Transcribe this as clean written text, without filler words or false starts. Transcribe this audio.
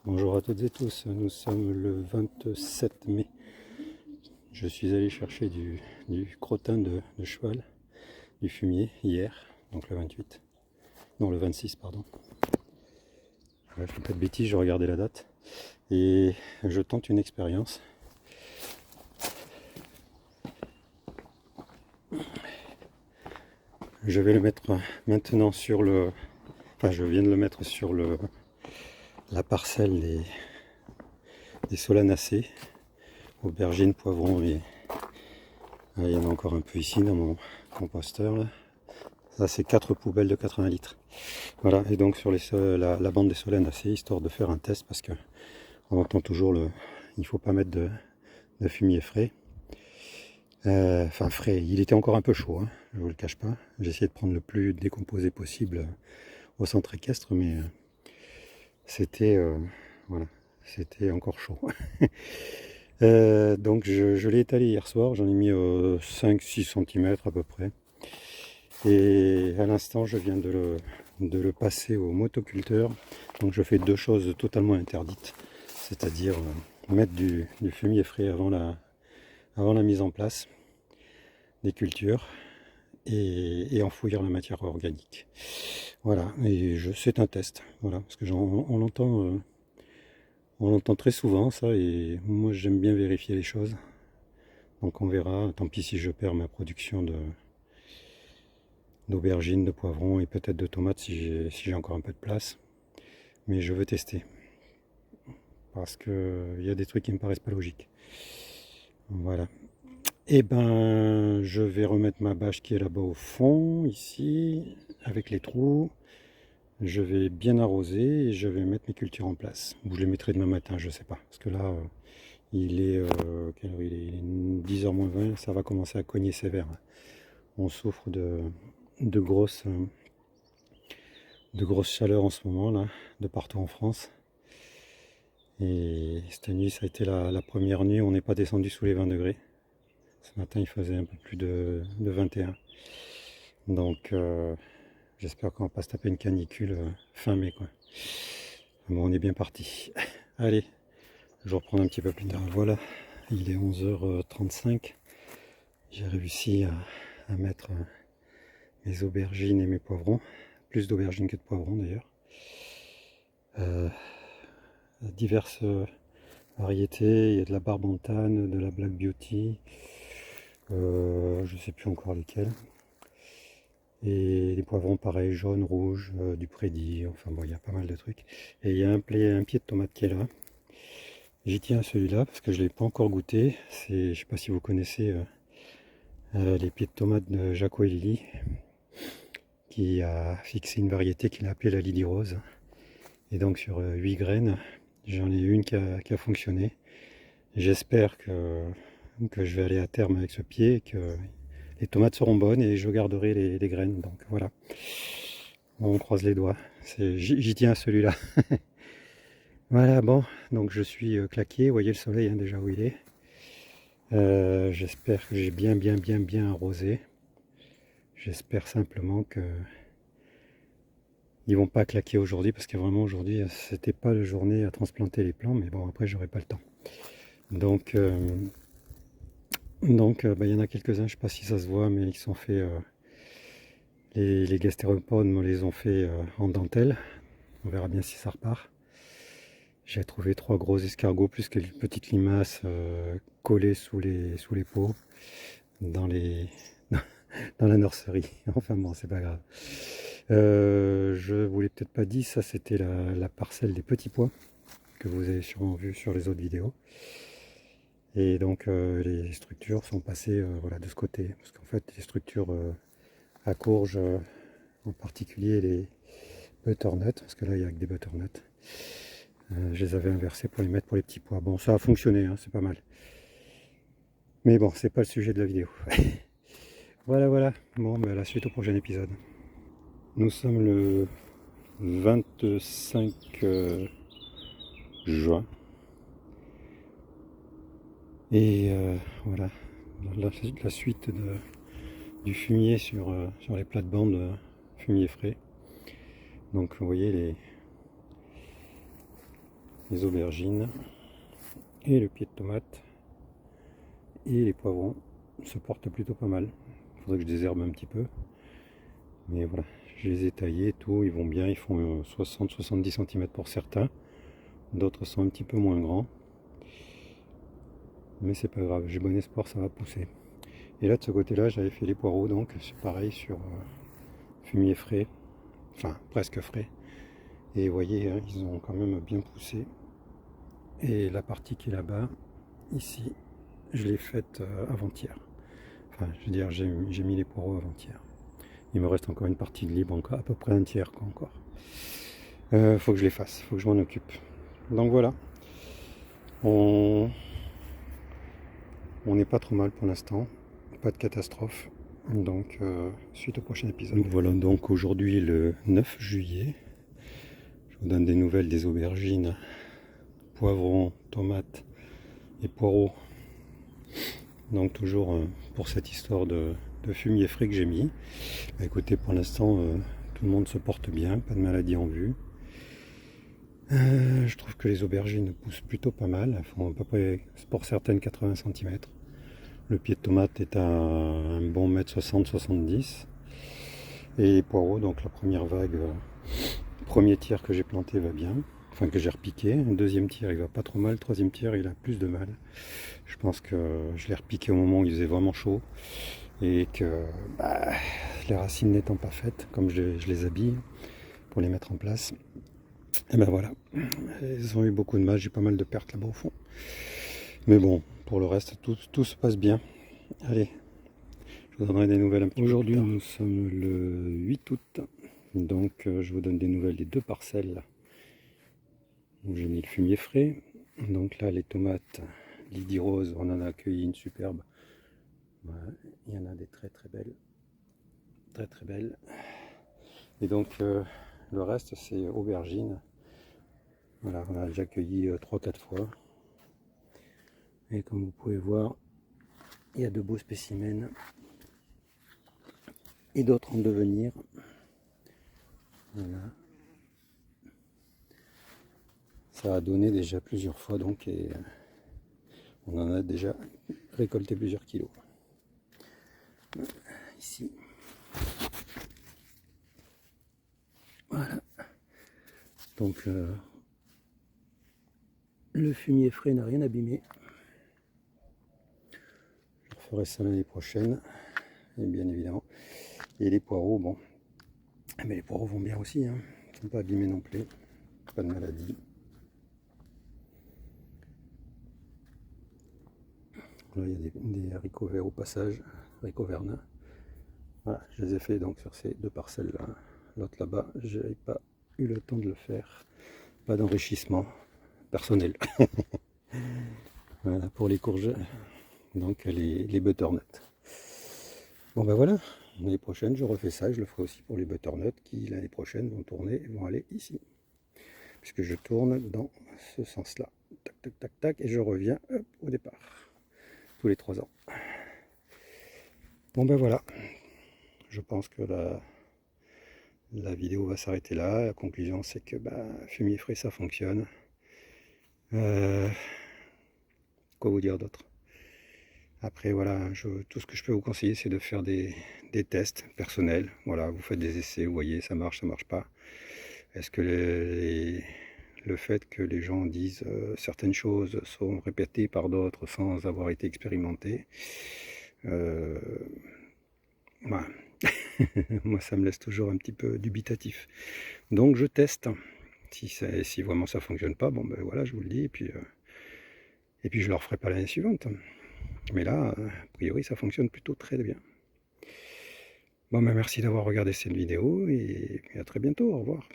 Bonjour à toutes et tous, nous sommes le 27 mai. Je suis allé chercher du crottin de cheval, du fumier, hier, donc le 28. Non, le 26, pardon. Je fais pas de bêtises, je regardais la date. Et je tente une expérience. Je vais le mettre maintenant sur le... Enfin, je viens de le mettre sur la parcelle des solanacées, aubergines, poivrons et... Ah, il y en a encore un peu ici dans mon composteur là. Ça c'est 4 poubelles de 80 litres. Voilà, et donc sur la bande des solanacées, histoire de faire un test parce que on entend toujours il faut pas mettre de fumier frais. Enfin frais, il était encore un peu chaud, hein, je vous le cache pas. J'ai essayé de prendre le plus décomposé possible au centre équestre, mais c'était voilà, c'était encore chaud. Donc je l'ai étalé hier soir, j'en ai mis 5-6 cm à peu près. Et à l'instant, je viens de le passer au motoculteur. Donc je fais deux choses totalement interdites, c'est-à-dire mettre du fumier frais avant la mise en place des cultures et enfouir la matière organique. Voilà, et c'est un test, voilà, parce que on l'entend très souvent ça, et moi j'aime bien vérifier les choses. Donc on verra, tant pis si je perds ma production d'aubergines, de poivrons et peut-être de tomates si j'ai encore un peu de place. Mais je veux tester. Parce qu'il y a des trucs qui me paraissent pas logiques. Voilà. Et ben, je vais remettre ma bâche qui est là-bas au fond, ici, avec les trous. Je vais bien arroser et je vais mettre mes cultures en place. Ou je les mettrai demain matin, je sais pas. Parce que là, quelle heure il est 10h moins 20, ça va commencer à cogner sévère. On souffre de grosses chaleurs en ce moment, là, de partout en France. Et cette nuit, ça a été la première nuit où on n'est pas descendu sous les 20 degrés. Ce matin, il faisait un peu plus de 21. Donc, j'espère qu'on va pas se taper une canicule fin mai, quoi. Bon, on est bien parti. Allez, je reprends un petit peu plus tard. Voilà, il est 11h35. J'ai réussi à mettre mes aubergines et mes poivrons. Plus d'aubergines que de poivrons, d'ailleurs. Diverses variétés. Il y a de la barbantane, de la Black Beauty. Je sais plus encore lesquels. Et les poivrons pareil, jaune, rouge, du prédit, enfin bon, il y a pas mal de trucs. Et il y a un pied de tomate qui est là. J'y tiens à celui-là parce que je ne l'ai pas encore goûté. Je sais pas si vous connaissez les pieds de tomate de Jaco et Lily, qui a fixé une variété qu'il a appelée la Lily Rose. Et donc sur 8 graines, j'en ai une qui a fonctionné. J'espère que je vais aller à terme avec ce pied, que les tomates seront bonnes et je garderai les graines. Donc voilà, on croise les doigts. J'y tiens à celui-là. Voilà, bon, donc je suis claqué. Vous voyez le soleil hein, déjà où il est. J'espère que j'ai bien arrosé. J'espère simplement que ils vont pas claquer aujourd'hui parce que vraiment aujourd'hui c'était pas la journée à transplanter les plants, mais bon après j'aurai pas le temps. Donc bah, il y en a quelques-uns, je sais pas si ça se voit, mais ils sont faits. Les gastéropodes me les ont fait en dentelle. On verra bien si ça repart. J'ai trouvé 3 gros escargots plus quelques petites limaces collées sous les pots dans dans la nurserie. Enfin bon, c'est pas grave. Je vous l'ai peut-être pas dit, ça c'était la parcelle des petits pois que vous avez sûrement vu sur les autres vidéos. Et donc les structures sont passées voilà, de ce côté. Parce qu'en fait, les structures à courge, en particulier les butternuts, parce que là il n'y a que des butternuts, je les avais inversés pour les mettre pour les petits pois. Bon, ça a fonctionné, hein, c'est pas mal. Mais bon, c'est pas le sujet de la vidéo. Voilà. Bon, ben, la suite au prochain épisode. Nous sommes le 25 juin. Et voilà, la suite du fumier sur les plates-bandes fumier frais. Donc vous voyez les aubergines et le pied de tomate et les poivrons se portent plutôt pas mal. Il faudrait que je désherbe un petit peu. Mais voilà, je les ai taillés, tout, ils vont bien, ils font 60-70 cm pour certains. D'autres sont un petit peu moins grands. Mais c'est pas grave, j'ai bon espoir, ça va pousser. Et là, de ce côté-là, j'avais fait les poireaux, donc c'est pareil sur fumier frais, enfin presque frais. Et vous voyez, hein, ils ont quand même bien poussé. Et la partie qui est là-bas, ici, je l'ai faite avant-hier. Enfin, je veux dire, j'ai mis les poireaux avant-hier. Il me reste encore une partie de libre, encore, à peu près un tiers quoi, encore. Faut que je les fasse, faut que je m'en occupe. Donc voilà, on n'est pas trop mal pour l'instant, pas de catastrophe. Donc suite au prochain épisode. Voilà donc aujourd'hui le 9 juillet. Je vous donne des nouvelles des aubergines, poivrons, tomates et poireaux. Donc toujours pour cette histoire de fumier frais que j'ai mis. Bah, écoutez, pour l'instant tout le monde se porte bien, pas de maladie en vue. Je trouve que les aubergines poussent plutôt pas mal, elles font à peu près pour certaines 80 cm. Le pied de tomate est à un bon 1m60-70. Et les poireaux, donc la première vague, premier tir que j'ai planté va bien, enfin que j'ai repiqué. Le deuxième tir il va pas trop mal, le troisième tir il a plus de mal. Je pense que je l'ai repiqué au moment où il faisait vraiment chaud et que les racines n'étant pas faites, comme je les habille pour les mettre en place, et ben voilà, ils ont eu beaucoup de mal, j'ai pas mal de pertes là-bas au fond. Mais bon, pour le reste, tout se passe bien. Allez, je vous donnerai des nouvelles un petit peu. Aujourd'hui, nous sommes le 8 août, donc je vous donne des nouvelles des deux parcelles où j'ai mis le fumier frais. Donc là, les tomates Lydie Rose, on en a accueilli une superbe. Voilà, il y en a des très très belles. Très très belles. Et donc, le reste, c'est aubergines. Voilà, on a déjà accueilli 3-4 fois. Et comme vous pouvez voir, il y a de beaux spécimens et d'autres en devenir. Voilà. Ça a donné déjà plusieurs fois donc et on en a déjà récolté plusieurs kilos. Ici. Voilà. Donc le fumier frais n'a rien abîmé. Je referai ça l'année prochaine, et bien évidemment. Et les poireaux, bon, mais les poireaux vont bien aussi, hein. Ils ne sont pas abîmés non plus, pas de maladie. Là, il y a des haricots verts au passage, haricots vernin. Voilà, je les ai fait donc sur ces deux parcelles là. L'autre là-bas, je n'ai pas eu le temps de le faire. Pas d'enrichissement personnel. Voilà pour les courges, donc les butternuts. Bon ben voilà, l'année prochaine je refais ça, je le ferai aussi pour les butternuts qui l'année prochaine vont tourner et vont aller ici. Puisque je tourne dans ce sens-là. Tac, tac, tac, tac, et je reviens hop, au départ. Tous les 3 ans. Bon ben voilà, je pense que la vidéo va s'arrêter là. La conclusion c'est que fumier frais ça fonctionne. Quoi vous dire d'autre? Après voilà, tout ce que je peux vous conseiller c'est de faire des tests personnels. Voilà, vous faites des essais, vous voyez ça marche pas. Est-ce que le fait que les gens disent certaines choses sont répétées par d'autres sans avoir été expérimentées, voilà. Moi ça me laisse toujours un petit peu dubitatif. Donc je teste. Si vraiment ça fonctionne pas, bon ben voilà, je vous le dis, et puis je ne le referai pas l'année suivante. Mais là, a priori, ça fonctionne plutôt très bien. Bon ben merci d'avoir regardé cette vidéo, et à très bientôt, au revoir.